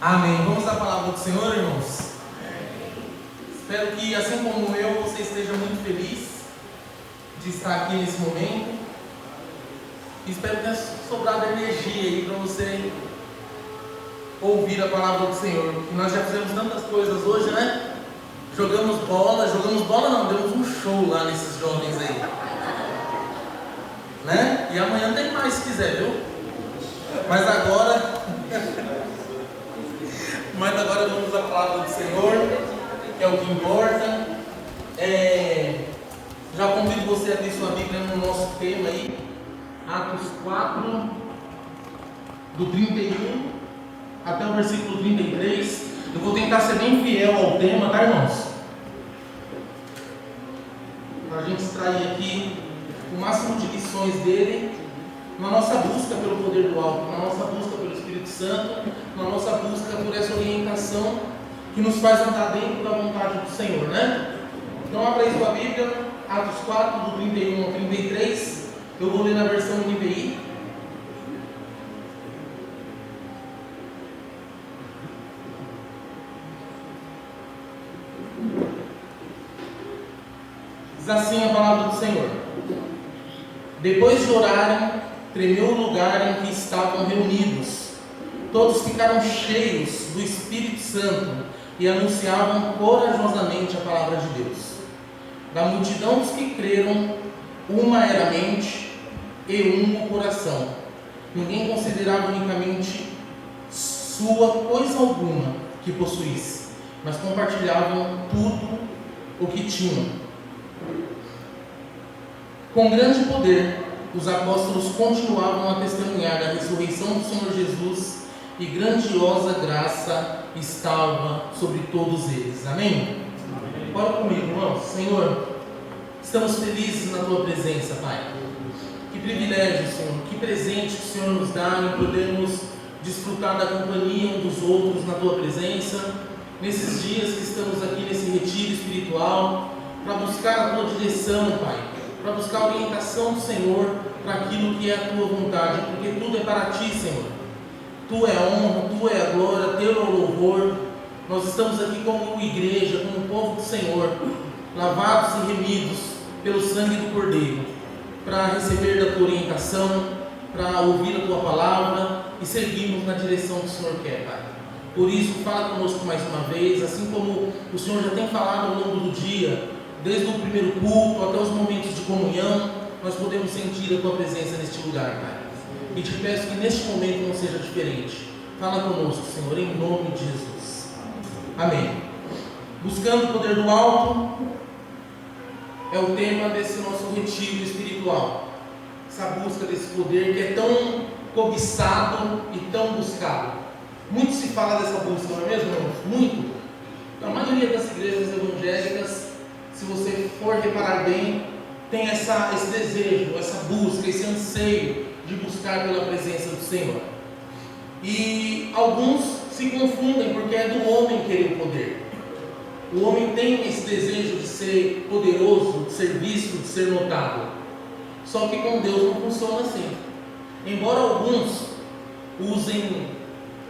Amém. Vamos à palavra do Senhor, irmãos? Espero que, assim como eu, você esteja muito feliz de estar aqui nesse momento. Espero que tenha sobrado energia aí para você ouvir a palavra do Senhor. Porque nós já fizemos tantas coisas hoje, né? Jogamos bola não, demos um show lá nesses jovens aí. Né? E amanhã tem mais se quiser, viu? Mas agora vamos à palavra do Senhor, que é o que importa. Já convido você a abrir sua Bíblia no nosso tema aí, Atos 4, do 31 até o versículo 33. Eu vou tentar ser bem fiel ao tema, tá, irmãos? Para a gente extrair aqui o máximo de lições dele, na nossa busca pelo poder do alto, na nossa busca pelo Espírito Santo, na nossa busca por essa orientação que nos faz andar dentro da vontade do Senhor, né? Então abra aí sua Bíblia, Atos 4, do 31 ao 33, eu vou ler na versão NVI. Diz assim a palavra do Senhor: depois de orarem, tremeu o lugar em que estavam reunidos. Todos ficaram cheios do Espírito Santo e anunciavam corajosamente a palavra de Deus. Da multidão dos que creram, uma era a mente e o coração. Ninguém considerava unicamente sua coisa alguma que possuísse, mas compartilhavam tudo o que tinham. Com grande poder, os apóstolos continuavam a testemunhar da ressurreição do Senhor Jesus, e grandiosa graça estava sobre todos eles. Amém? Ora comigo, irmãos. Senhor, estamos felizes na Tua presença, Pai. Que privilégio, Senhor, que presente que o Senhor nos dá em podermos desfrutar da companhia uns dos outros na Tua presença, nesses dias que estamos aqui nesse retiro espiritual, para buscar a Tua direção, Pai, para buscar a orientação do Senhor para aquilo que é a Tua vontade, porque tudo é para Ti, Senhor. Tu é a honra, Tu é a glória, Teu é o louvor. Nós estamos aqui como igreja, como povo do Senhor, lavados e remidos pelo sangue do Cordeiro, para receber da Tua orientação, para ouvir a Tua palavra e seguirmos na direção que o Senhor quer, Pai. Por isso, fala conosco mais uma vez, assim como o Senhor já tem falado ao longo do dia, desde o primeiro culto até os momentos de comunhão, nós podemos sentir a Tua presença neste lugar, Pai. E te peço que neste momento não seja diferente. Fala conosco, Senhor, em nome de Jesus. Amém. Buscando o poder do alto é o tema desse nosso retiro espiritual. Essa busca desse poder que é tão cobiçado e tão buscado. Muito se fala dessa busca, não é mesmo, irmãos? Muito. A maioria das igrejas evangélicas, se você for reparar bem, tem esse desejo, essa busca, esse anseio de buscar pela presença do Senhor. E alguns se confundem porque é do homem querer o poder. O homem tem esse desejo de ser poderoso, de ser visto, de ser notado. Só que com Deus não funciona assim. Embora alguns usem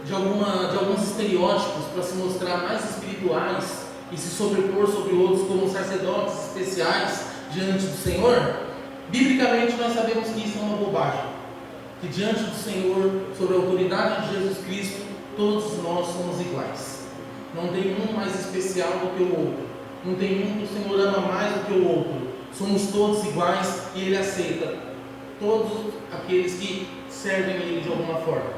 de alguns estereótipos para se mostrar mais espirituais e se sobrepor sobre outros como sacerdotes especiais diante do Senhor, biblicamente nós sabemos que isso é uma bobagem. Que diante do Senhor, sob a autoridade de Jesus Cristo, todos nós somos iguais. Não tem um mais especial do que o outro. Não tem um que o Senhor ama mais do que o outro. Somos todos iguais e Ele aceita todos aqueles que servem a Ele de alguma forma.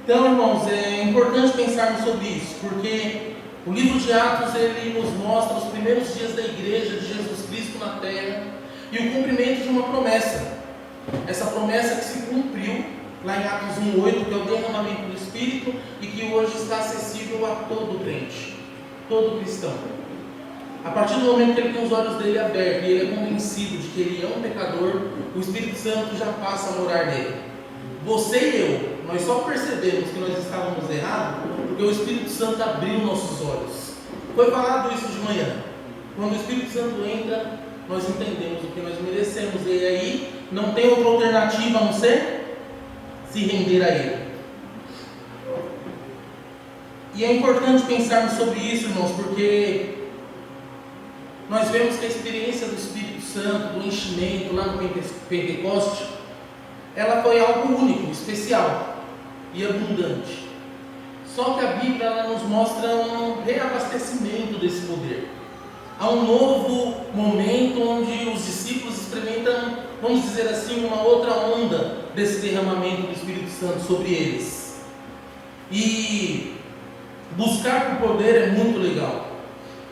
Então, irmãos, é importante pensarmos sobre isso, porque o livro de Atos, ele nos mostra os primeiros dias da igreja de Jesus Cristo na terra e o cumprimento de uma promessa. Essa promessa que se cumpriu lá em Atos 1:8, que é o derramamento do Espírito e que hoje está acessível a todo crente, todo cristão. A partir do momento que ele tem os olhos dele abertos e ele é convencido de que ele é um pecador, o Espírito Santo já passa a morar nele. Você e eu, nós só percebemos que nós estávamos errados porque o Espírito Santo abriu nossos olhos. Foi falado isso de manhã. Quando o Espírito Santo entra, nós entendemos o que nós merecemos, e aí não tem outra alternativa a não ser se render a Ele. E é importante pensarmos sobre isso, irmãos, porque nós vemos que a experiência do Espírito Santo, do enchimento lá no Pentecoste, ela foi algo único, especial e abundante. Só que a Bíblia ela nos mostra um reabastecimento desse poder. Há um novo momento onde os discípulos experimentam, vamos dizer assim, uma outra onda desse derramamento do Espírito Santo sobre eles. E buscar por poder é muito legal.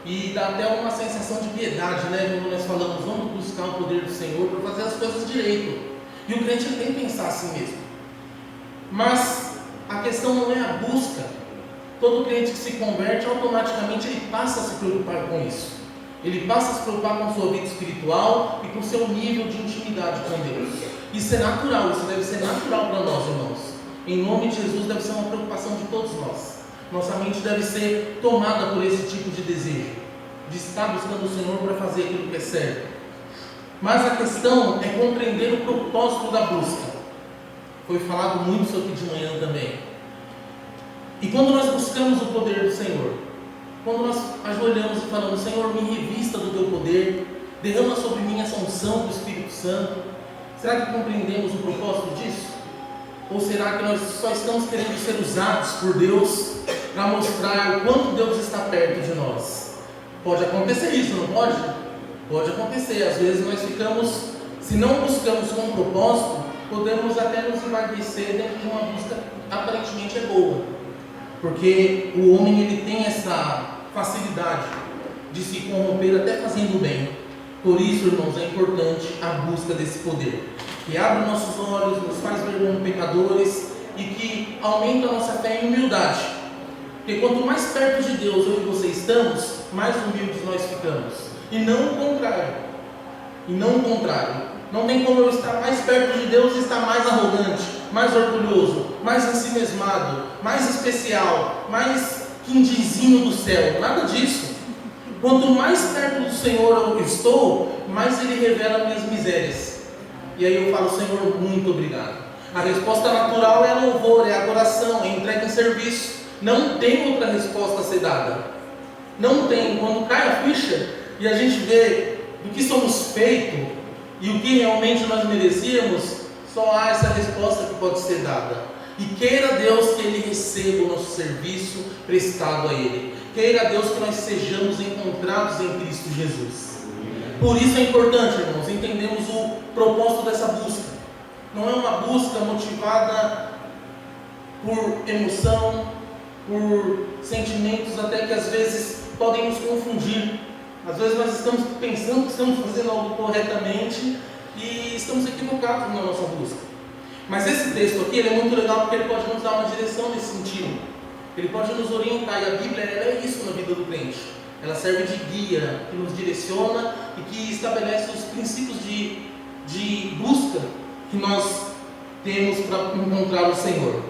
E dá até uma sensação de piedade, né? Quando nós falamos, vamos buscar o poder do Senhor para fazer as coisas direito. E o crente tem que pensar assim mesmo. Mas a questão não é a busca. Todo crente que se converte, automaticamente ele passa a se preocupar com isso. Ele passa a se preocupar com a sua vida espiritual e com o seu nível de intimidade com Deus. Isso é natural, isso deve ser natural para nós, irmãos. Em nome de Jesus, deve ser uma preocupação de todos nós. Nossa mente deve ser tomada por esse tipo de desejo, de estar buscando o Senhor para fazer aquilo que é certo. Mas a questão é compreender o propósito da busca. Foi falado muito isso aqui de manhã também. E quando nós buscamos o poder do Senhor, quando nós ajoelhamos e falamos, Senhor, me revista do teu poder, derrama sobre mim essa unção do Espírito Santo, será que compreendemos o propósito disso? Ou será que nós só estamos querendo ser usados por Deus para mostrar o quanto Deus está perto de nós? Pode acontecer isso, não pode? Pode acontecer. Às vezes nós ficamos, se não buscamos com um propósito, podemos até nos envaidrecer dentro de uma busca que aparentemente é boa. Porque o homem ele tem essa facilidade de se corromper até fazendo bem. Por isso, irmãos, é importante a busca desse poder, que abre nossos olhos, nos faz ver como pecadores e que aumenta a nossa fé em humildade. Porque quanto mais perto de Deus eu e você estamos, mais humildes nós ficamos. E não o contrário. E não o contrário. Não tem como eu estar mais perto de Deus e estar mais arrogante, mais orgulhoso, mais ensimesmado, mais especial, mais quindizinho do céu. Nada disso. Quanto mais perto do Senhor eu estou, mais Ele revela minhas misérias. E aí eu falo, Senhor, muito obrigado. A resposta natural é louvor, é adoração, é entrega em serviço. Não tem outra resposta a ser dada. Não tem. Quando cai a ficha e a gente vê do que somos feitos e o que realmente nós merecíamos, só há essa resposta que pode ser dada. E queira Deus que Ele receba o nosso serviço prestado a Ele. Queira Deus que nós sejamos encontrados em Cristo Jesus. Por isso é importante, irmãos, entendermos o propósito dessa busca. Não é uma busca motivada por emoção, por sentimentos até que às vezes podem nos confundir. Às vezes nós estamos pensando que estamos fazendo algo corretamente e estamos equivocados na nossa busca. Mas esse texto aqui ele é muito legal porque ele pode nos dar uma direção nesse sentido. Ele pode nos orientar, e a Bíblia ela é isso na vida do crente. Ela serve de guia, que nos direciona e que estabelece os princípios de busca que nós temos para encontrar o Senhor.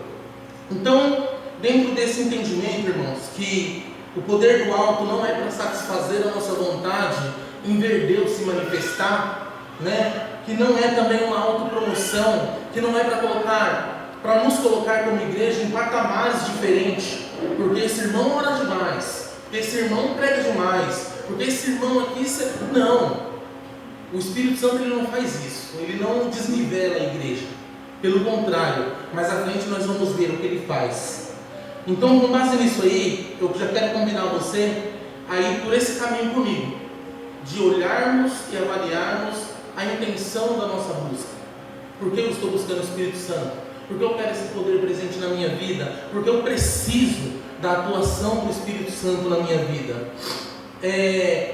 Então, dentro desse entendimento, irmãos, que o poder do alto não é para satisfazer a nossa vontade em ver Deus se manifestar, né? Que não é também uma autopromoção, que não é para nos colocar como igreja em patamares diferentes, porque esse irmão ora demais, porque esse irmão prega demais, porque esse irmão aqui... Não, o Espírito Santo ele não faz isso, ele não desnivela a igreja, pelo contrário, mais à frente nós vamos ver o que ele faz. Então, com base nisso aí, eu já quero convidar você a ir por esse caminho comigo, de olharmos e avaliarmos a intenção da nossa busca. Por que eu estou buscando o Espírito Santo? Porque eu quero esse poder presente na minha vida, porque eu preciso da atuação do Espírito Santo na minha vida.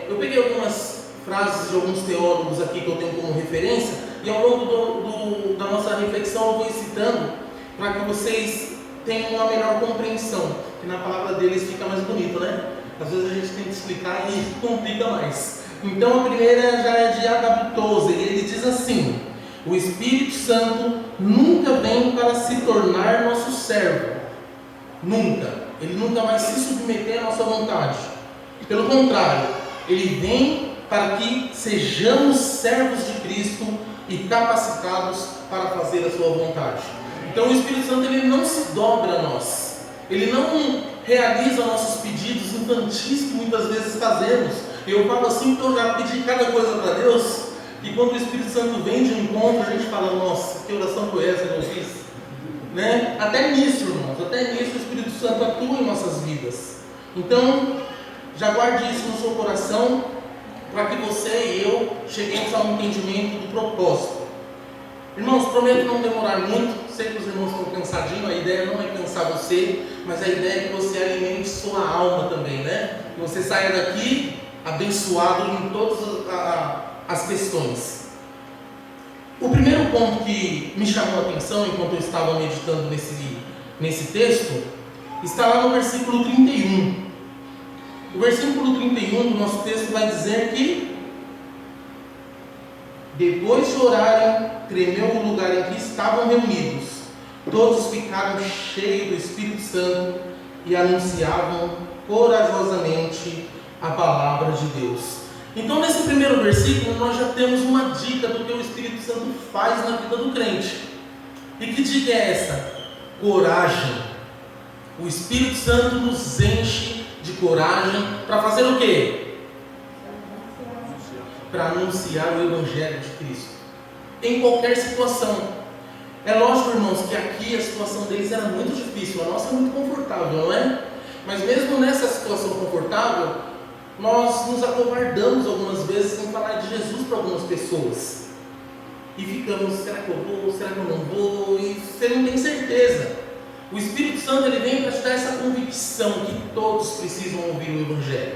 Eu peguei algumas frases de alguns teólogos aqui que eu tenho como referência, e ao longo da nossa reflexão eu vou citando para que vocês tenham uma melhor compreensão, que na palavra deles fica mais bonito, né? Às vezes a gente tem que explicar e complica mais. Então a primeira já é de A.W. Tozer, e ele diz assim: o Espírito Santo nunca vem para se tornar nosso servo, nunca, ele nunca vai se submeter à nossa vontade, pelo contrário, ele vem para que sejamos servos de Cristo e capacitados para fazer a sua vontade. Então o Espírito Santo ele não se dobra a nós, ele não realiza nossos pedidos infantis que muitas vezes fazemos. Eu falo assim porque eu já pedi cada coisa para Deus, e quando o Espírito Santo vem de encontro, a gente fala, nossa, que oração foi essa que eu fiz? Né? Até nisso, irmãos, até nisso o Espírito Santo atua em nossas vidas. Então, já guarde isso no seu coração, para que você e eu cheguemos a um entendimento do propósito. Irmãos, prometo não demorar muito. Sei que os irmãos estão cansadinhos, a ideia não é cansar você, mas a ideia é que você alimente sua alma também, né? Que você saia daqui abençoado em todas as questões. O primeiro ponto que me chamou a atenção enquanto eu estava meditando nesse texto está lá no versículo 31. O versículo 31 do nosso texto vai dizer que depois de orarem, tremeu o lugar em que estavam reunidos. Todos ficaram cheios do Espírito Santo e anunciavam corajosamente a palavra de Deus. Então, nesse primeiro versículo, nós já temos uma dica do que o Espírito Santo faz na vida do crente. E que dica é essa? Coragem. O Espírito Santo nos enche de coragem para fazer o quê? Para anunciar o Evangelho de Cristo, em qualquer situação. É lógico, irmãos, que aqui a situação deles era muito difícil, a nossa é muito confortável, não é? Mas mesmo nessa situação confortável, nós nos acovardamos algumas vezes em falar de Jesus para algumas pessoas, e ficamos, será que eu vou, será que eu não vou, e você não tem certeza. O Espírito Santo ele vem para te dar essa convicção que todos precisam ouvir o Evangelho.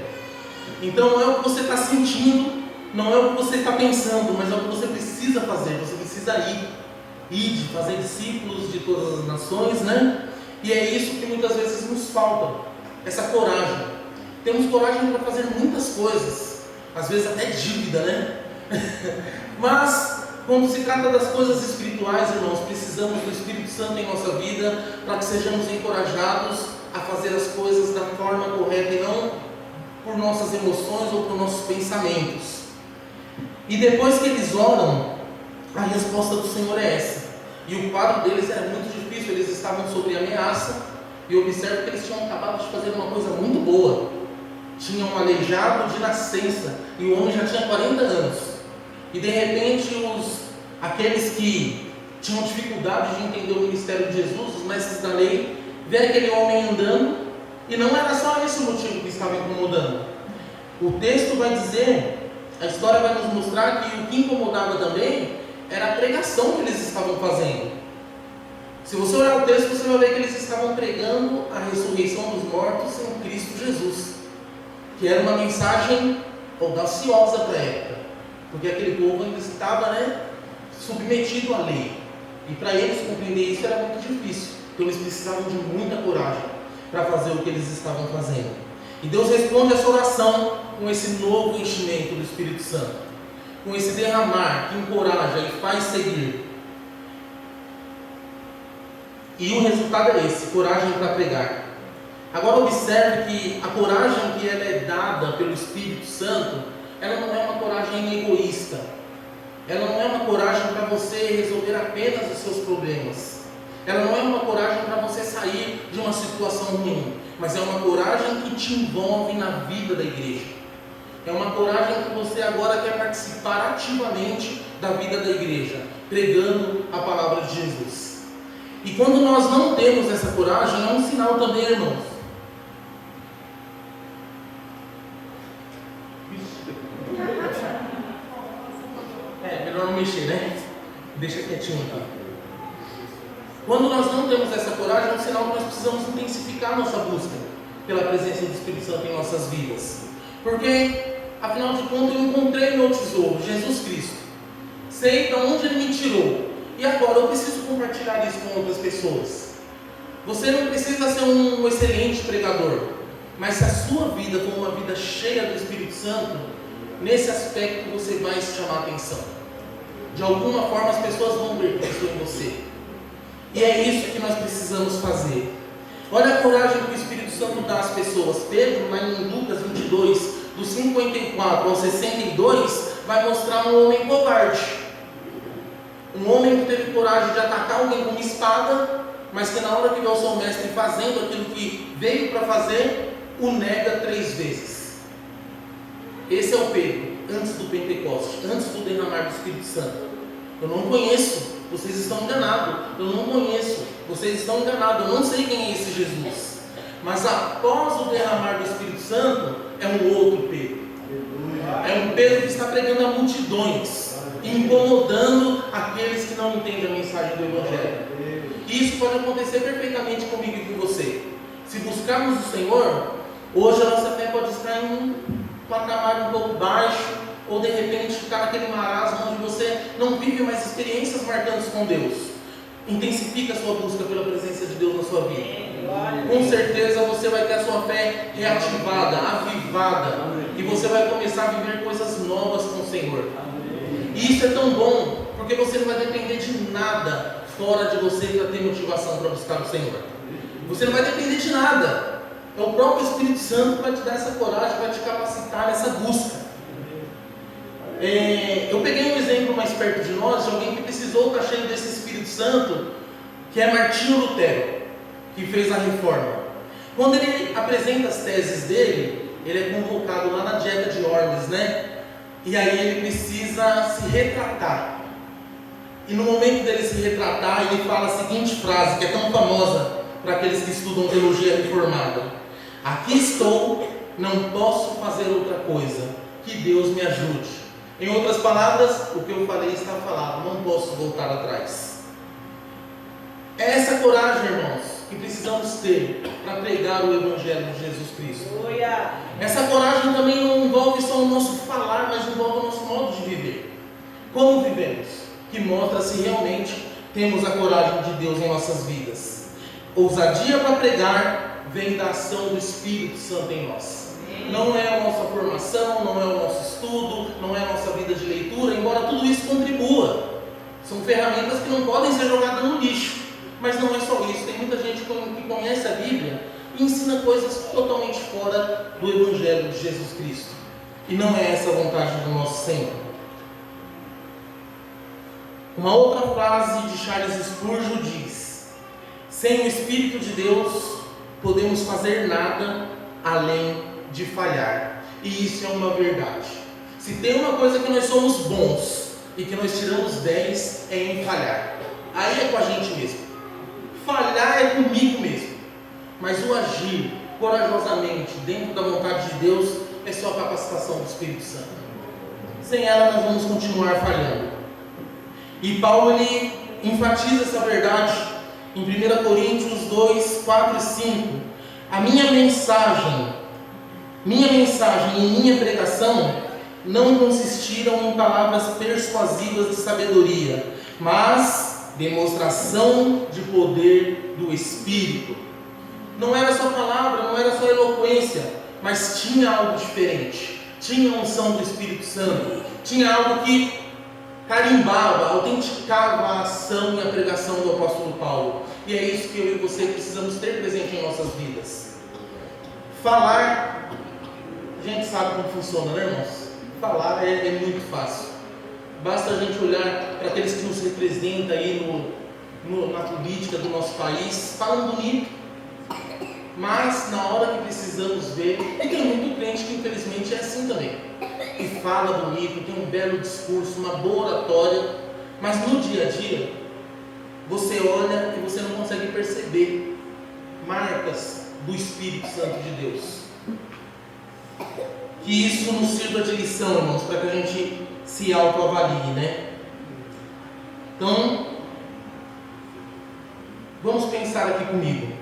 Então não é o que você está sentindo, não é o que você está pensando, mas é o que você precisa fazer. Você precisa ir, fazer discípulos de todas as nações, né? E é isso que muitas vezes nos falta, essa coragem. Temos coragem para fazer muitas coisas, às vezes até dívida, né? Mas quando se trata das coisas espirituais, irmãos, precisamos do Espírito Santo em nossa vida para que sejamos encorajados a fazer as coisas da forma correta e não por nossas emoções ou por nossos pensamentos. E depois que eles oram, a resposta do Senhor é essa. E o quadro deles era muito difícil, eles estavam sob ameaça. E observe que eles tinham acabado de fazer uma coisa muito boa. Tinham um aleijado de nascença, e o homem já tinha 40 anos. E de repente, aqueles que tinham dificuldade de entender o ministério de Jesus, os mestres da lei, vê aquele homem andando, e não era só esse o motivo que estava incomodando. O texto vai dizer... A história vai nos mostrar que o que incomodava também era a pregação que eles estavam fazendo. Se você olhar o texto, você vai ver que eles estavam pregando a ressurreição dos mortos em Cristo Jesus, que era uma mensagem audaciosa para a época, porque aquele povo ainda estava, submetido à lei, e para eles compreender isso era muito difícil. Então eles precisavam de muita coragem para fazer o que eles estavam fazendo. E Deus responde essa oração com esse novo enchimento do Espírito Santo, com esse derramar que encoraja e faz seguir. E o resultado é esse, coragem para pregar. Agora observe que a coragem que ela é dada pelo Espírito Santo, ela não é uma coragem egoísta. Ela não é uma coragem para você resolver apenas os seus problemas. Ela não é uma coragem para você sair de uma situação ruim, mas é uma coragem que te envolve na vida da igreja. É uma coragem que você agora quer participar ativamente da vida da igreja, pregando a palavra de Jesus. E quando nós não temos essa coragem, é um sinal também, irmãos. Melhor não mexer, né? Deixa quietinho aqui. Quando nós não temos essa coragem, é um sinal que nós precisamos intensificar nossa busca pela presença do Espírito Santo em nossas vidas. Porque, afinal de contas, eu encontrei meu tesouro, Jesus Cristo. Sei de onde Ele me tirou. E agora eu preciso compartilhar isso com outras pessoas. Você não precisa ser um excelente pregador, mas se a sua vida for uma vida cheia do Espírito Santo, nesse aspecto você vai chamar a atenção. De alguma forma as pessoas vão ver Cristo em você. E é isso que nós precisamos fazer. Olha a coragem que o Espírito Santo dá às pessoas. Pedro, lá em Lucas 22, do 54 ao 62, vai mostrar um homem covarde. Um homem que teve coragem de atacar alguém com uma espada mas que na hora que vê o seu mestre fazendo aquilo que veio para fazer, o nega 3 vezes. Esse é o Pedro, antes do Pentecoste, antes do derramar do Espírito Santo. Eu não conheço, vocês estão enganados. Eu não conheço, vocês estão enganados. Eu não sei quem é esse Jesus. Mas após o derramar do Espírito Santo, é um outro Pedro. É um Pedro que está pregando a multidões, incomodando aqueles que não entendem a mensagem do Evangelho. E isso pode acontecer perfeitamente comigo e com você. Se buscarmos o Senhor, hoje a nossa fé pode estar em um patamar um pouco baixo, ou de repente ficar naquele marasmo onde você não vive mais experiências marcantes com Deus. Intensifica a sua busca pela presença de Deus na sua vida. Com certeza você vai ter a sua fé reativada, avivada, e você vai começar a viver coisas novas com o Senhor. E isso é tão bom, porque você não vai depender de nada fora de você para ter motivação para buscar o Senhor. Você não vai depender de nada. É o próprio Espírito Santo que vai te dar essa coragem, vai te capacitar nessa busca. Eu peguei um exemplo mais perto de nós, de alguém que precisou estar cheio desse Espírito Santo, que é Martinho Lutero, que fez a reforma. Quando ele apresenta as teses dele, ele é convocado lá na Dieta de Worms, né? E aí ele precisa se retratar. E no momento dele se retratar, ele fala a seguinte frase, que é tão famosa para aqueles que estudam teologia reformada: aqui estou, não posso fazer outra coisa, que Deus me ajude. Em outras palavras, o que eu falei está falado, não posso voltar atrás. É essa coragem, irmãos, que precisamos ter para pregar o Evangelho de Jesus Cristo. Essa coragem também não envolve só o nosso falar, mas envolve o nosso modo de viver. Como vivemos? Que mostra se realmente temos a coragem de Deus em nossas vidas. Ousadia para pregar vem da ação do Espírito Santo em nós. Não é a nossa formação, não é o nosso estudo, não é a nossa vida de leitura, embora tudo isso contribua. São ferramentas que não podem ser jogadas no lixo. Mas não é só isso, tem muita gente que conhece a Bíblia e ensina coisas totalmente fora do Evangelho de Jesus Cristo. E não é essa a vontade do nosso Senhor. Uma outra frase de Charles Spurgeon diz: sem o Espírito de Deus, podemos fazer nada além de falhar. E isso é uma verdade. Se tem uma coisa que nós somos bons e que nós tiramos 10, é em falhar. Aí é com a gente mesmo. Falhar é comigo mesmo. Mas o agir corajosamente dentro da vontade de Deus é só a capacitação do Espírito Santo. Sem ela nós vamos continuar falhando. E Paulo ele enfatiza essa verdade em 1 Coríntios 2, 4 e 5. A minha mensagem e minha pregação não consistiram em palavras persuasivas de sabedoria, mas demonstração de poder do Espírito. Não era só palavra, não era só eloquência, mas tinha algo diferente. Tinha a unção do Espírito Santo, tinha algo que carimbava, autenticava a ação e a pregação do apóstolo Paulo. E é isso que eu e você precisamos ter presente em nossas vidas. Falar, a gente sabe como funciona, né, irmãos? Falar é muito fácil. Basta a gente olhar para aqueles que nos representam aí na política do nosso país, falam bonito, mas na hora que precisamos ver, e tem muito crente que infelizmente é assim também, que fala bonito, tem um belo discurso, uma boa oratória, mas no dia a dia você olha e você não consegue perceber marcas do Espírito Santo de Deus. Que isso nos sirva de lição, irmãos, para que a gente se autoavalie, né? Então, vamos pensar aqui comigo.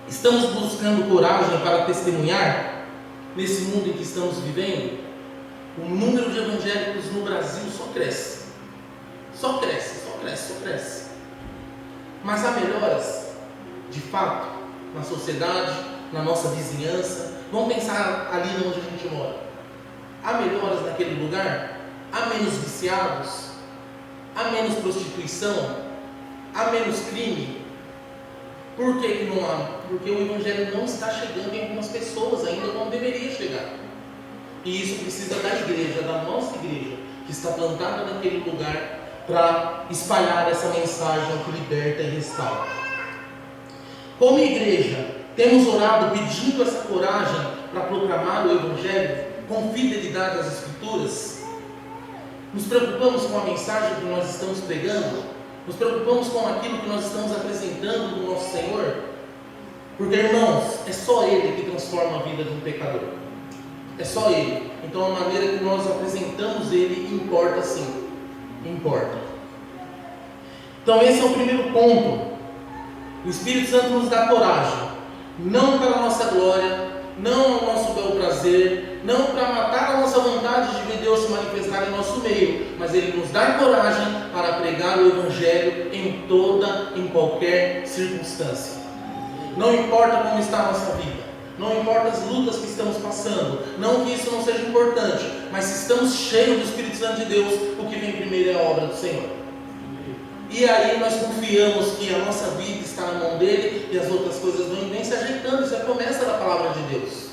Estamos buscando coragem para testemunhar nesse mundo em que estamos vivendo? O número de evangélicos no Brasil só cresce. Só cresce, só cresce, só cresce. Mas há melhoras, de fato, na sociedade, na nossa vizinhança. Vamos pensar ali onde a gente mora. Há melhoras naquele lugar? Há menos viciados? Há menos prostituição? Há menos crime? Por que não há? Porque o Evangelho não está chegando em algumas pessoas ainda como deveria chegar. E isso precisa da igreja, da nossa igreja, que está plantada naquele lugar para espalhar essa mensagem que liberta e restaura. como igreja, temos orado pedindo essa coragem para proclamar o Evangelho com fidelidade às Escrituras? Nos preocupamos com a mensagem que nós estamos pregando? Nos preocupamos com aquilo que nós estamos apresentando do nosso Senhor? Porque, irmãos, é só Ele que transforma a vida de um pecador. É só Ele. Então a maneira que nós apresentamos Ele importa sim. Importa. Então esse é o primeiro ponto. O Espírito Santo nos dá coragem. Não para a nossa glória, não ao nosso bel prazer, não para matar a nossa vontade de ver Deus se manifestar em nosso meio, mas Ele nos dá coragem para pregar o Evangelho em qualquer circunstância. Não importa como está a nossa vida, não importa as lutas que estamos passando, não que isso não seja importante, mas se estamos cheios do Espírito Santo de Deus, o que vem primeiro é a obra do Senhor. E aí nós confiamos que a nossa vida está na mão dele e as outras coisas vêm se ajeitando. Isso é a promessa da palavra de Deus.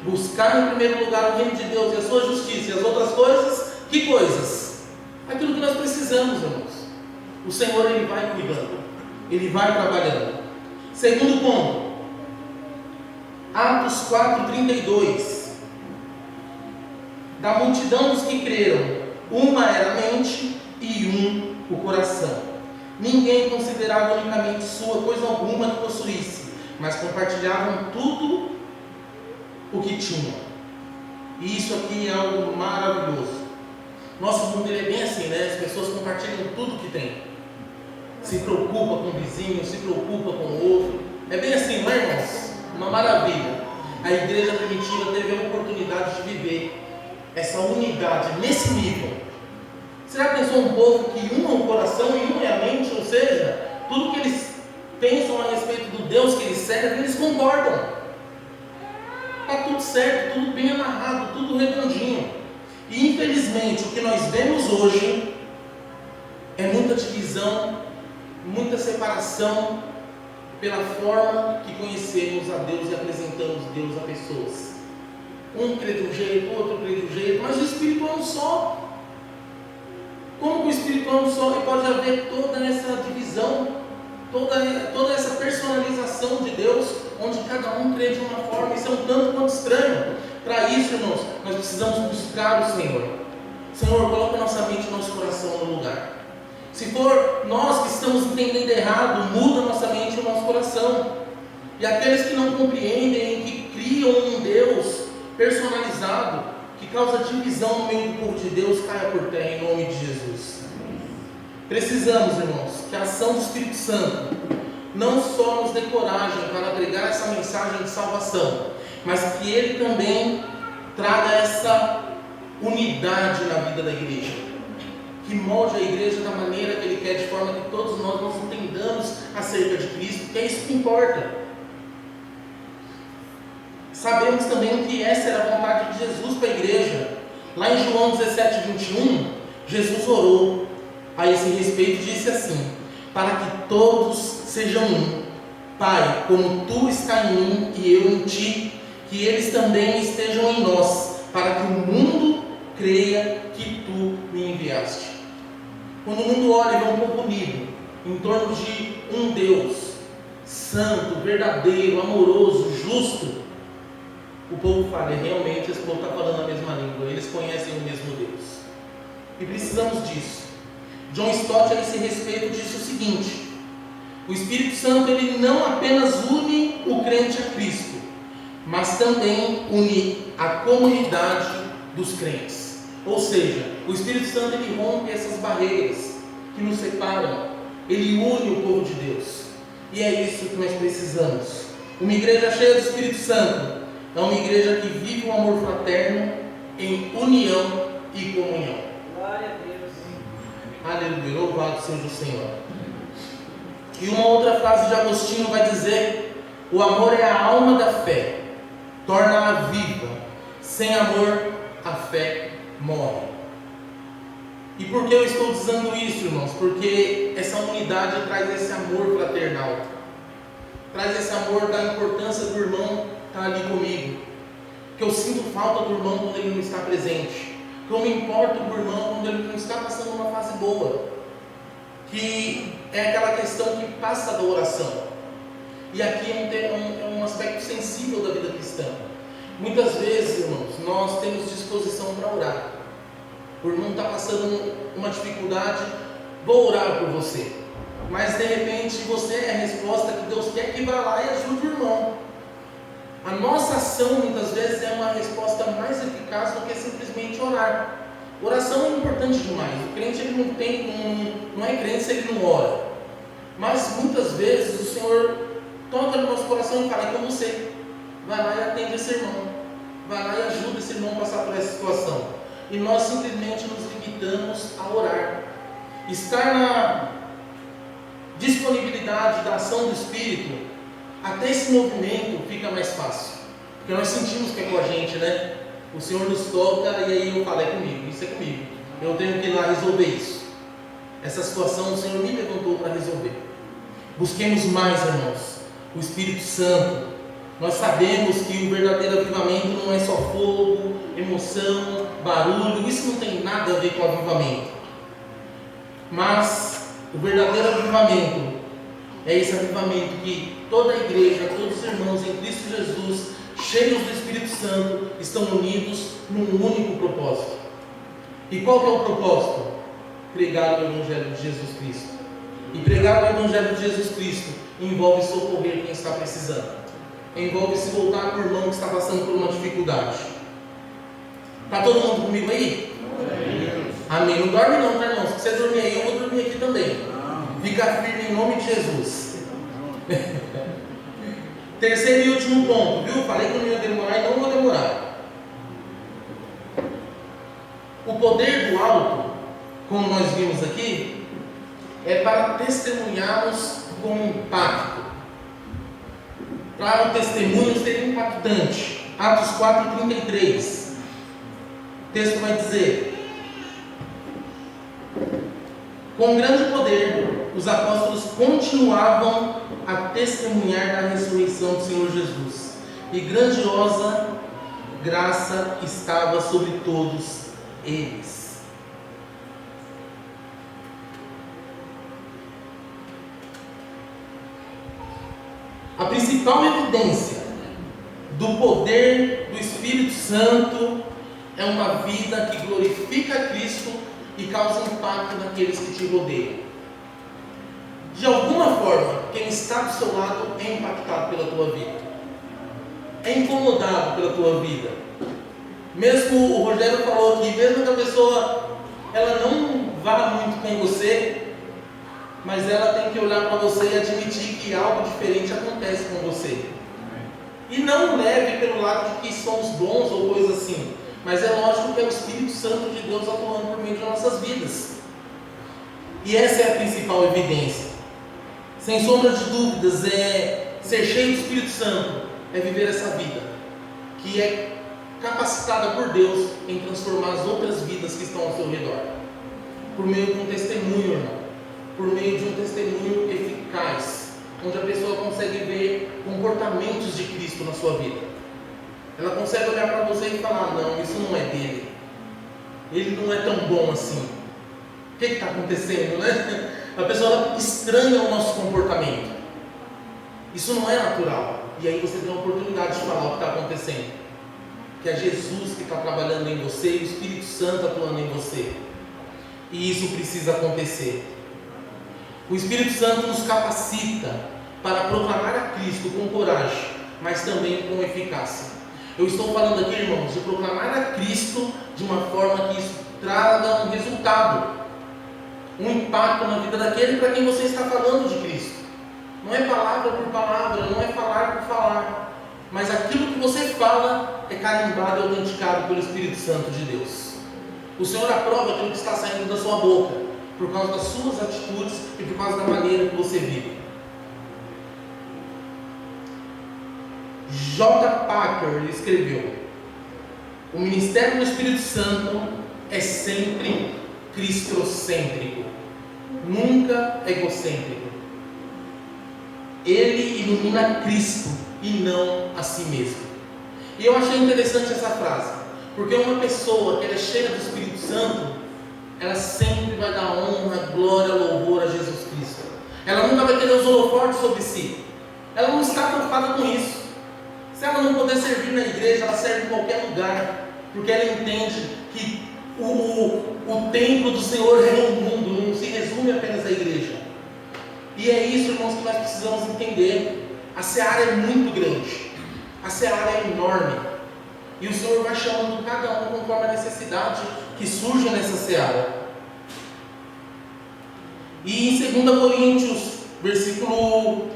Buscar em primeiro lugar o reino de Deus e a sua justiça, e as outras coisas, que coisas? Aquilo que nós precisamos, irmãos. O Senhor, Ele vai cuidando, Ele vai trabalhando. Segundo ponto, Atos 4:32. Da multidão dos que creram, uma era a mente e o coração. Ninguém considerava unicamente sua coisa alguma que possuísse, mas compartilhavam tudo o que tinham. E isso aqui é algo maravilhoso. Nosso mundo ele é bem assim, né? As pessoas compartilham tudo que tem. Se preocupa com o vizinho, se preocupa com o outro. É bem assim, não é, irmãos? Uma maravilha. A igreja primitiva teve a oportunidade de viver essa unidade nesse nível. Será que pensou um povo que um é o coração e um é a mente? Ou seja, tudo que eles pensam a respeito do Deus que eles servem, eles concordam. Está tudo certo, tudo bem amarrado, tudo redondinho. E infelizmente o que nós vemos hoje é muita divisão, muita separação pela forma que conhecemos a Deus e apresentamos Deus a pessoas. Um crê de um jeito, outro crê de um jeito, mas o Espírito é um só. Como que o Espírito é um só e pode haver toda essa divisão, toda essa personalização de Deus, onde cada um crê de uma forma? Isso é um tanto quanto estranho. Para isso, irmãos, nós precisamos buscar o Senhor. Senhor, coloca nossa mente e nosso coração no lugar. Se for nós que estamos entendendo errado, muda nossa mente e o nosso coração. E aqueles que não compreendem, que criam um Deus personalizado, que causa divisão no meio do povo de Deus, caia por terra em nome de Jesus. Precisamos, irmãos, que a ação do Espírito Santo não só nos dê coragem para pregar essa mensagem de salvação, mas que Ele também traga essa unidade na vida da igreja, que molde a igreja da maneira que Ele quer, de forma que todos nós entendamos acerca de Cristo, que é isso que importa. Sabemos também que essa era a vontade de Jesus para a igreja. Lá em João 17:21, Jesus orou a esse respeito e disse assim: para que todos sejam um, Pai, como Tu está em mim e eu em Ti, que eles também estejam em nós, para que o mundo creia que Tu me enviaste. Quando o mundo olha e vê um povo unido em torno de um Deus santo, verdadeiro, amoroso, justo, o povo fala, realmente esse povo está falando a mesma língua, eles conhecem o mesmo Deus. E precisamos disso. John Stott, a esse respeito, disse o seguinte: o Espírito Santo ele não apenas une o crente a Cristo, mas também une a comunidade dos crentes. Ou seja, o Espírito Santo ele rompe essas barreiras que nos separam, ele une o povo de Deus. E é isso que nós precisamos. Uma igreja cheia do Espírito Santo é uma igreja que vive um amor fraterno em união e comunhão. Glória a Deus. Aleluia, louvado seja o Senhor. E uma outra frase de Agostinho vai dizer: o amor é a alma da fé, torna-a viva. Sem amor, a fé morre. E por que eu estou dizendo isso, irmãos? Porque essa unidade traz esse amor fraternal, traz esse amor da importância do irmão estar ali comigo, que eu sinto falta do irmão quando ele não está presente, que eu me importo com o irmão quando ele não está passando uma fase boa, que é aquela questão que passa da oração. E aqui é um aspecto sensível da vida cristã. Muitas vezes, irmãos, nós temos disposição para orar. O irmão está passando uma dificuldade, vou orar por você. Mas de repente você é a resposta que Deus quer que vá lá e ajude o irmão. A nossa ação muitas vezes é uma resposta mais eficaz do que simplesmente orar. Oração é importante demais. O crente ele não é crente se ele não ora. Mas muitas vezes o Senhor toca no nosso coração e fala: é com você. Vai lá e atende esse irmão. Vai lá e ajuda esse irmão a passar por essa situação. E nós simplesmente nos limitamos a orar. Estar na disponibilidade da ação do Espírito, até esse movimento fica mais fácil. Porque nós sentimos que é com a gente, né? O Senhor nos toca e aí eu falo: é comigo, isso é comigo. Eu tenho que ir lá resolver isso. Essa situação o Senhor me levantou para resolver. Busquemos mais, irmãos, o Espírito Santo. Nós sabemos que o verdadeiro avivamento não é só fogo, emoção, barulho. Isso não tem nada a ver com avivamento. Mas o verdadeiro avivamento é esse avivamento que toda a igreja, todos os irmãos em Cristo Jesus, cheios do Espírito Santo, estão unidos num único propósito. E qual que é o propósito? Pregar o Evangelho de Jesus Cristo. E pregar o Evangelho de Jesus Cristo envolve socorrer quem está precisando. Envolve se voltar para o irmão que está passando por uma dificuldade. Está todo mundo comigo aí? Amém. Não dorme não, tá, irmãos? Se você dormir aí, eu vou dormir aqui também. Fica firme em nome de Jesus. Terceiro e último ponto, viu? Falei que eu não ia demorar e não vou demorar. O poder do alto, como nós vimos aqui, é para testemunharmos com impacto. Para o testemunho ser impactante. Atos 4:33. O texto vai dizer: com grande poder, os apóstolos continuavam a testemunhar da ressurreição do Senhor Jesus, e grandiosa graça estava sobre todos eles. A principal evidência do poder do Espírito Santo é uma vida que glorifica a Cristo e causa impacto naqueles que te rodeiam. De alguma forma, quem está do seu lado é impactado pela tua vida, é incomodado pela tua vida. Mesmo o Rogério falou aqui, mesmo que a pessoa ela não vá muito com você, mas ela tem que olhar para você e admitir que algo diferente acontece com você. E não leve pelo lado de que somos bons ou coisa assim, mas é lógico que é o Espírito Santo de Deus atuando por meio de nossas vidas. E essa é a principal evidência. Sem sombra de dúvidas, ser cheio do Espírito Santo é viver essa vida, que é capacitada por Deus em transformar as outras vidas que estão ao seu redor, por meio de um testemunho, irmão, por meio de um testemunho eficaz, onde a pessoa consegue ver comportamentos de Cristo na sua vida. Ela consegue olhar para você e falar: não, isso não é dele, ele não é tão bom assim. O que está acontecendo, né? A pessoa estranha o nosso comportamento. Isso não é natural. E aí você tem a oportunidade de falar o que está acontecendo. Que é Jesus que está trabalhando em você e o Espírito Santo atuando em você. E isso precisa acontecer. O Espírito Santo nos capacita para proclamar a Cristo com coragem, mas também com eficácia. Eu estou falando aqui, irmãos, de proclamar a Cristo de uma forma que isso traga um resultado, um impacto na vida daquele para quem você está falando de Cristo. Não é palavra por palavra, não é falar por falar, mas aquilo que você fala é carimbado e autenticado pelo Espírito Santo de Deus. O Senhor aprova aquilo que está saindo da sua boca, por causa das suas atitudes e por causa da maneira que você vive. J. Packer escreveu: o ministério do Espírito Santo é sempre cristocêntrico, nunca egocêntrico. Ele ilumina Cristo e não a si mesmo. E eu achei interessante essa frase, porque uma pessoa que é cheia do Espírito Santo, ela sempre vai dar honra, glória, louvor a Jesus Cristo. Ela nunca vai ter os holofotes sobre si. ela não está preocupada com isso. Se ela não puder servir na igreja, ela serve em qualquer lugar, porque ela entende que o templo do Senhor é o mundo, não se resume apenas à igreja. E é isso, irmãos, que nós precisamos entender. A seara é muito grande, a seara é enorme, e o Senhor vai chamando cada um conforme a necessidade que surge nessa seara. E em 2 Coríntios,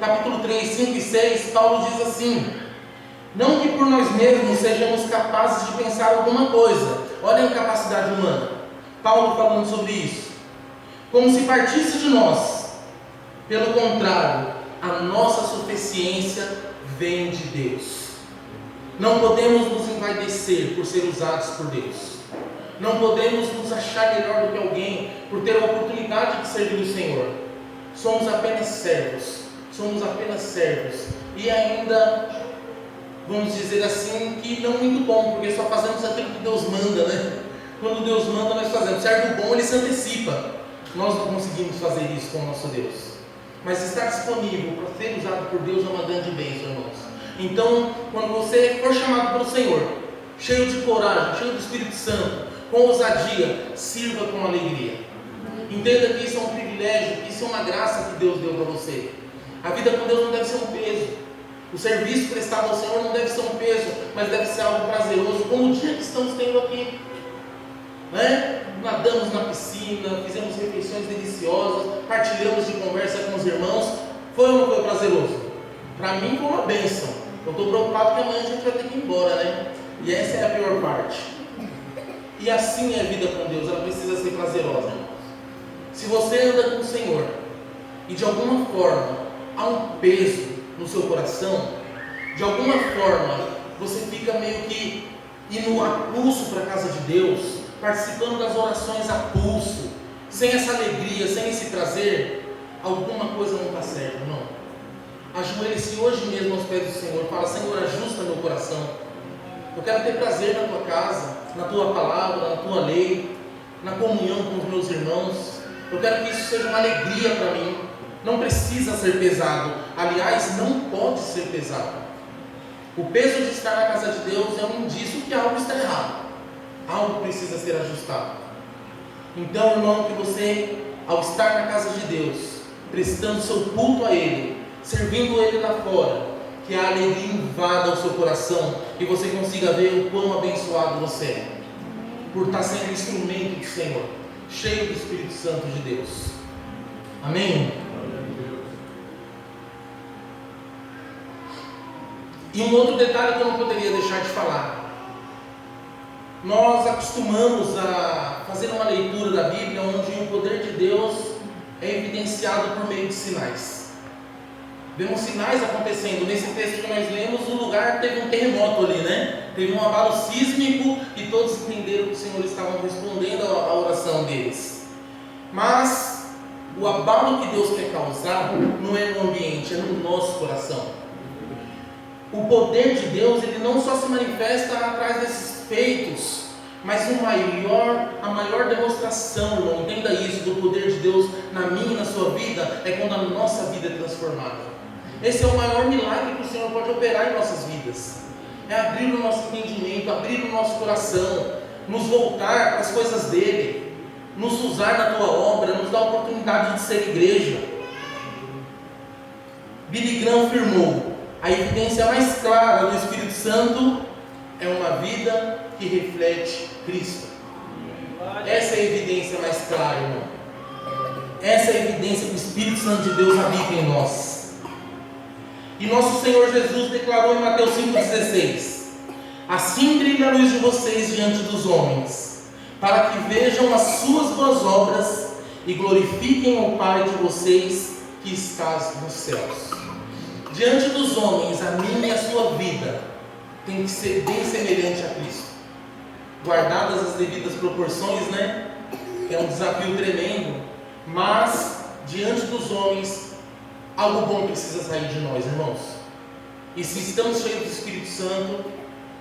capítulo 3, 5 e 6, Paulo diz assim: não que por nós mesmos sejamos capazes de pensar alguma coisa. Olha a incapacidade humana, Paulo falando sobre isso, como se partisse de nós. Pelo contrário, a nossa suficiência vem de Deus. Não podemos nos envaidecer por ser usados por Deus. Não podemos nos achar melhor do que alguém por ter a oportunidade de servir o Senhor. Somos apenas servos. E ainda, vamos dizer assim, que não muito bom, porque só fazemos aquilo que Deus manda, né? Quando Deus manda, nós fazemos. Servo bom, ele se antecipa. Nós não conseguimos fazer isso com o nosso Deus. Mas estar disponível para ser usado por Deus é uma grande bênção, irmãos. Então, quando você for chamado pelo Senhor, cheio de coragem, cheio do Espírito Santo, com ousadia, sirva com alegria. Entenda que isso é um privilégio, que isso é uma graça que Deus deu para você. A vida com Deus não deve ser um peso. O serviço prestado ao Senhor não deve ser um peso, mas deve ser algo prazeroso, como o dia que estamos tendo aqui, né? Nadamos na piscina, fizemos refeições deliciosas, partilhamos de conversa com os irmãos. Foi ou não foi prazeroso? Para mim foi uma bênção. Eu estou preocupado que amanhã a gente vai ter que ir embora, né? E essa é a pior parte. E assim é a vida com Deus, ela precisa ser prazerosa. Se você anda com o Senhor e de alguma forma há um peso no seu coração, de alguma forma você fica meio que indo a pulso para a casa de Deus, participando das orações a pulso, sem essa alegria, sem esse prazer, alguma coisa não está certa, não. Ajoelhe-se hoje mesmo aos pés do Senhor, fala: Senhor, ajusta meu coração. Eu quero ter prazer na tua casa, na tua palavra, na tua lei, na comunhão com os meus irmãos. Eu quero que isso seja uma alegria para mim. Não precisa ser pesado. Aliás, não pode ser pesado. O peso de estar na casa de Deus é um indício que algo está errado. Algo precisa ser ajustado. Então, irmão, que você, ao estar na casa de Deus, prestando seu culto a Ele, servindo Ele lá fora, que a alegria invada o seu coração e você consiga ver o quão abençoado você é, por estar sendo instrumento do Senhor, cheio do Espírito Santo de Deus. Amém? E um outro detalhe que eu não poderia deixar de falar: nós acostumamos a fazer uma leitura da Bíblia onde o poder de Deus é evidenciado por meio de sinais. Vemos sinais acontecendo. Nesse texto que nós lemos, o lugar teve um terremoto ali, né? Teve um abalo sísmico e todos entenderam que o Senhor estava respondendo à oração deles. Mas o abalo que Deus quer causar não é no ambiente, é no nosso coração. O poder de Deus, ele não só se manifesta atrás desses feitos, mas a maior demonstração, irmão, entenda isso, do poder de Deus na minha e na sua vida, é quando a nossa vida é transformada. Esse é o maior milagre que o Senhor pode operar em nossas vidas. É abrir o nosso entendimento, abrir o nosso coração, nos voltar para as coisas dele, nos usar na tua obra, nos dar a oportunidade de ser igreja. Billy Graham afirmou: a evidência mais clara do Espírito Santo é uma vida que reflete Cristo. Essa é a evidência mais clara, irmão. Essa é a evidência que o Espírito Santo de Deus habita em nós. E nosso Senhor Jesus declarou em Mateus 5,16: assim brilha a luz de vocês diante dos homens, para que vejam as suas boas obras e glorifiquem o Pai de vocês que está nos céus. Diante dos homens, a minha e a sua vida tem que ser bem semelhante a Cristo, guardadas as devidas proporções, né? Que é um desafio tremendo, mas diante dos homens, algo bom precisa sair de nós, irmãos. E se estamos cheios do Espírito Santo,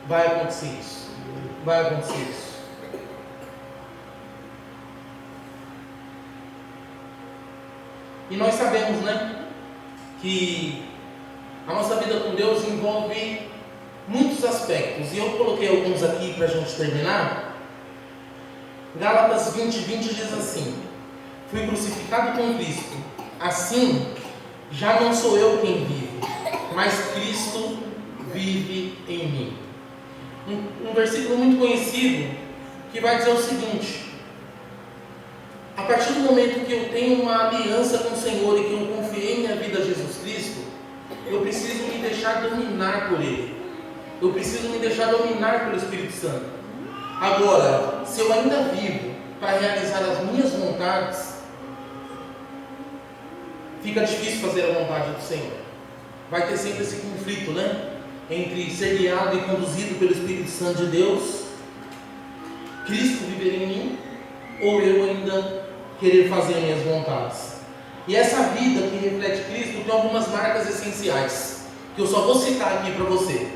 vai acontecer isso. Vai acontecer isso. E nós sabemos, né, que A nossa vida com Deus envolve muitos aspectos, e eu coloquei alguns aqui para a gente terminar. Gálatas 20:20 diz assim: fui crucificado com Cristo, assim já não sou eu quem vive, mas Cristo vive em mim. Um versículo muito conhecido que vai dizer o seguinte: a partir do momento que eu tenho uma aliança com o Senhor e que eu confiei minha vida a Jesus Cristo, eu preciso me deixar dominar por Ele. Eu preciso me deixar dominar pelo Espírito Santo. Agora, se eu ainda vivo para realizar as minhas vontades, fica difícil fazer a vontade do Senhor. Vai ter sempre esse conflito, né? Entre ser guiado e conduzido pelo Espírito Santo de Deus, Cristo viver em mim, ou eu ainda querer fazer as minhas vontades. E essa vida que reflete Cristo tem algumas marcas essenciais, que eu só vou citar aqui para você.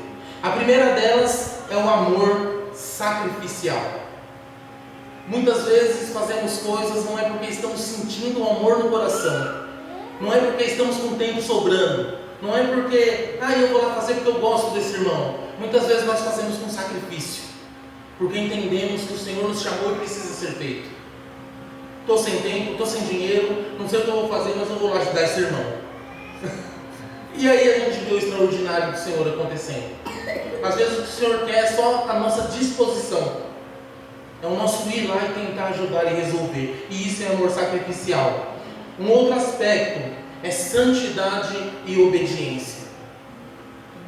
A primeira delas é o amor sacrificial. Muitas vezes fazemos coisas não é porque estamos sentindo o amor no coração, não é porque estamos com tempo sobrando, não é porque, eu vou lá fazer porque eu gosto desse irmão. Muitas vezes nós fazemos com sacrifício, porque entendemos que o Senhor nos chamou e precisa ser feito. Estou sem tempo, estou sem dinheiro, não sei o que eu vou fazer, mas eu vou lá ajudar esse irmão. E aí a gente vê o extraordinário do Senhor acontecendo. Às vezes o que o Senhor quer é só a nossa disposição, é o nosso ir lá e tentar ajudar e resolver. E isso é amor sacrificial. Um outro aspecto é santidade e obediência.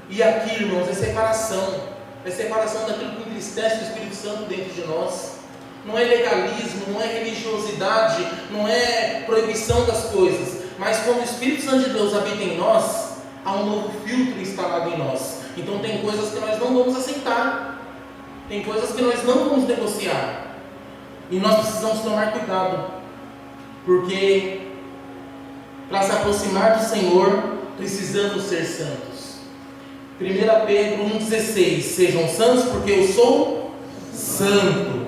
E aqui, irmãos, é separação daquilo que entristece o Espírito Santo dentro de nós. Não é legalismo, não é religiosidade, não é proibição das coisas, mas quando o Espírito Santo de Deus habita em nós, há um novo filtro instalado em nós. Então tem coisas que nós não vamos aceitar, tem coisas que nós não vamos negociar, e nós precisamos tomar cuidado, porque para se aproximar do Senhor, precisamos ser santos. 1 Pedro 1,16: sejam santos porque eu sou santo.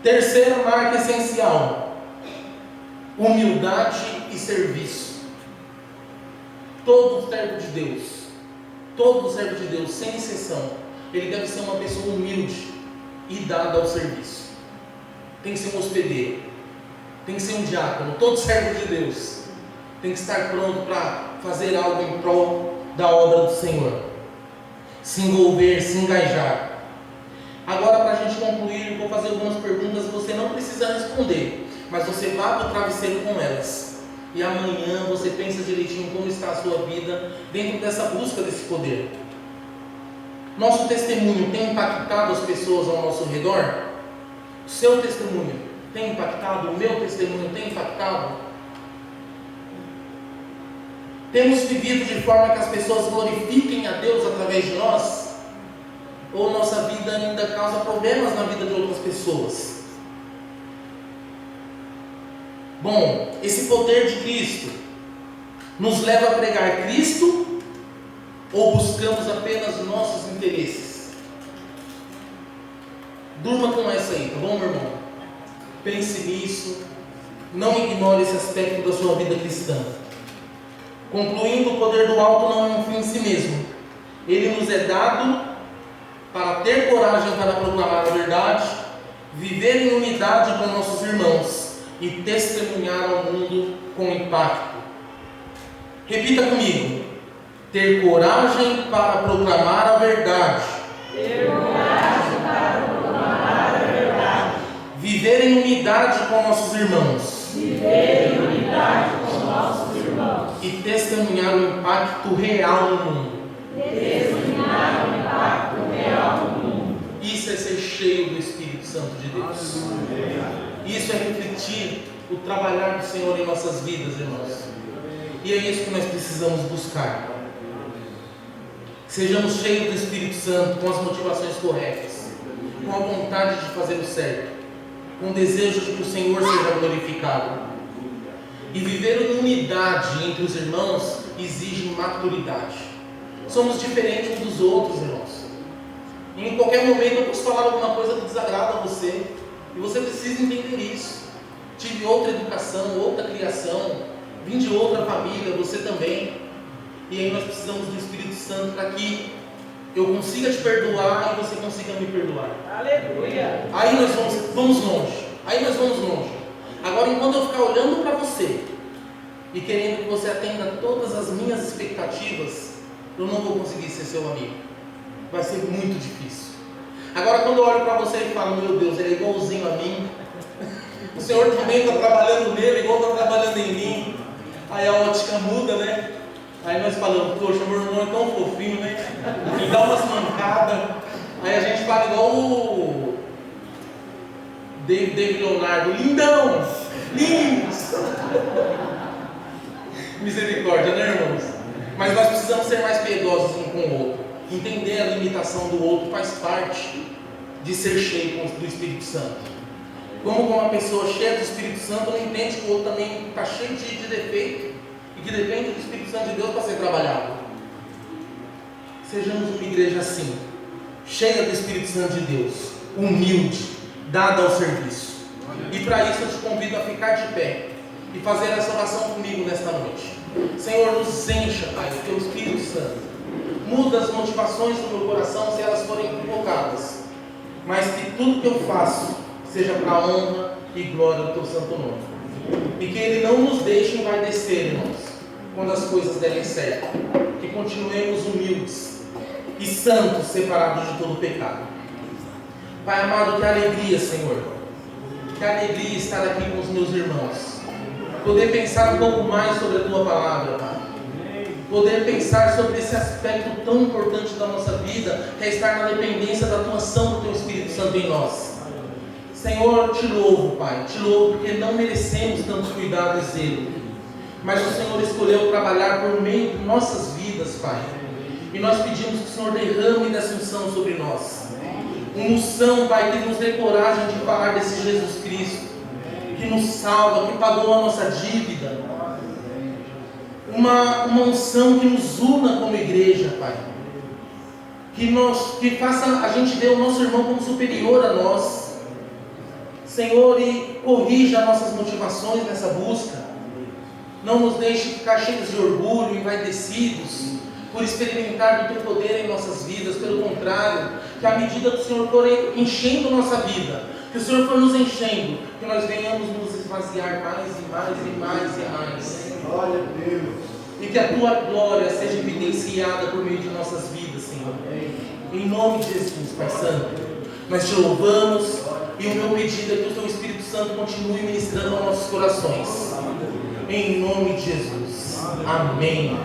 Terceira marca essencial: humildade e serviço. Todo servo de Deus, sem exceção, ele deve ser uma pessoa humilde e dada ao serviço. Tem que ser um hospedeiro, tem que ser um diácono. Todo servo de Deus tem que estar pronto para fazer algo em prol da obra do Senhor, se envolver, se engajar. Agora, para a gente concluir, eu vou fazer algumas perguntas. Você não precisa responder, mas você vá para o travesseiro com elas, e amanhã você pensa direitinho como está a sua vida dentro dessa busca desse poder. Nosso testemunho tem impactado as pessoas ao nosso redor? O seu testemunho tem impactado? O meu testemunho tem impactado? Temos vivido de forma que as pessoas glorifiquem a Deus através de nós? Ou nossa vida ainda causa problemas na vida de outras pessoas? Bom, esse poder de Cristo nos leva a pregar Cristo, ou buscamos apenas nossos interesses? Durma com essa aí, tá bom, meu irmão? Pense nisso, não ignore esse aspecto da sua vida cristã. Concluindo, o poder do alto não é um fim em si mesmo. Ele nos é dado para ter coragem para proclamar a verdade, viver em unidade com nossos irmãos e testemunhar ao mundo com impacto. Repita comigo: ter coragem para proclamar a verdade. Ter coragem para proclamar a verdade. Viver em unidade com nossos irmãos. Viver em unidade com nossos irmãos. E testemunhar o impacto real no mundo. Testemunhar o impacto real no mundo. Isso é ser cheio do Espírito Santo de Deus. Isso é refletir o trabalhar do Senhor em nossas vidas, irmãos. E é isso que nós precisamos buscar. Sejamos cheios do Espírito Santo, com as motivações corretas, com a vontade de fazer o certo, com o desejo de que o Senhor seja glorificado. E viver em unidade entre os irmãos exige maturidade. Somos diferentes uns dos outros, irmãos. E em qualquer momento eu posso falar alguma coisa que desagrada a você, e você precisa entender isso. Tive outra educação, outra criação, vim de outra família, você também. E aí nós precisamos do Espírito Santo para que eu consiga te perdoar e você consiga me perdoar. Aleluia. Aí nós vamos longe. Aí nós vamos longe. Agora, enquanto eu ficar olhando para você e querendo que você atenda todas as minhas expectativas, eu não vou conseguir ser seu amigo. Vai ser muito difícil. Agora, quando eu olho para você e falo, meu Deus, ele é igualzinho a mim, o Senhor também está trabalhando nele, igual está trabalhando em mim, aí a ótica muda, né? Aí nós falamos, poxa, meu irmão é tão fofinho, né? Ele dá umas mancadas. Aí a gente fala igual o David Leonardo, lindão, lindos. Misericórdia, né, irmãos? Mas nós precisamos ser mais piedosos um com o outro. Entender a limitação do outro faz parte de ser cheio do Espírito Santo. Como uma pessoa cheia do Espírito Santo não entende que o outro também está cheio de defeito e que depende do Espírito Santo de Deus para ser trabalhado. Sejamos uma igreja assim, cheia do Espírito Santo de Deus, humilde, dada ao serviço. E para isso eu te convido a ficar de pé e fazer essa oração comigo nesta noite. Senhor, nos encha, Pai, do Teu Espírito Santo. Muda as motivações do meu coração se elas forem equivocadas, mas que tudo que eu faço seja para a honra e glória do Teu santo nome. E que Ele não nos deixe envaidecer, irmãos, quando as coisas derem certo. Que continuemos humildes e santos, separados de todo pecado. Pai amado, que alegria, Senhor. Que alegria estar aqui com os meus irmãos. Poder pensar um pouco mais sobre a Tua palavra, Pai. Poder pensar sobre esse aspecto tão importante da nossa vida, que é estar na dependência da atuação do Teu Espírito Santo em nós. Senhor, te louvo, Pai, te louvo porque não merecemos tanto cuidado e zelo, mas o Senhor escolheu trabalhar por meio de nossas vidas, Pai, e nós pedimos que o Senhor derrame dessa unção sobre nós, uma unção, Pai, que nos dê coragem de falar desse Jesus Cristo, que nos salva, que pagou a nossa dívida, uma unção que nos una como igreja, Pai, que faça a gente ver o nosso irmão como superior a nós, Senhor, e corrija nossas motivações nessa busca. Não nos deixe ficar cheios de orgulho, envaidecidos, por experimentar do Teu poder em nossas vidas. Pelo contrário, que à medida que o Senhor for enchendo nossa vida, que o Senhor for nos enchendo, que nós venhamos nos esvaziar mais e mais e mais e mais. Glória a Deus. E que a Tua glória seja evidenciada por meio de nossas vidas, Senhor. Em nome de Jesus, Pai Santo, nós te louvamos. E o meu pedido é que o Teu Espírito Santo continue ministrando aos nossos corações. Em nome de Jesus. Amém.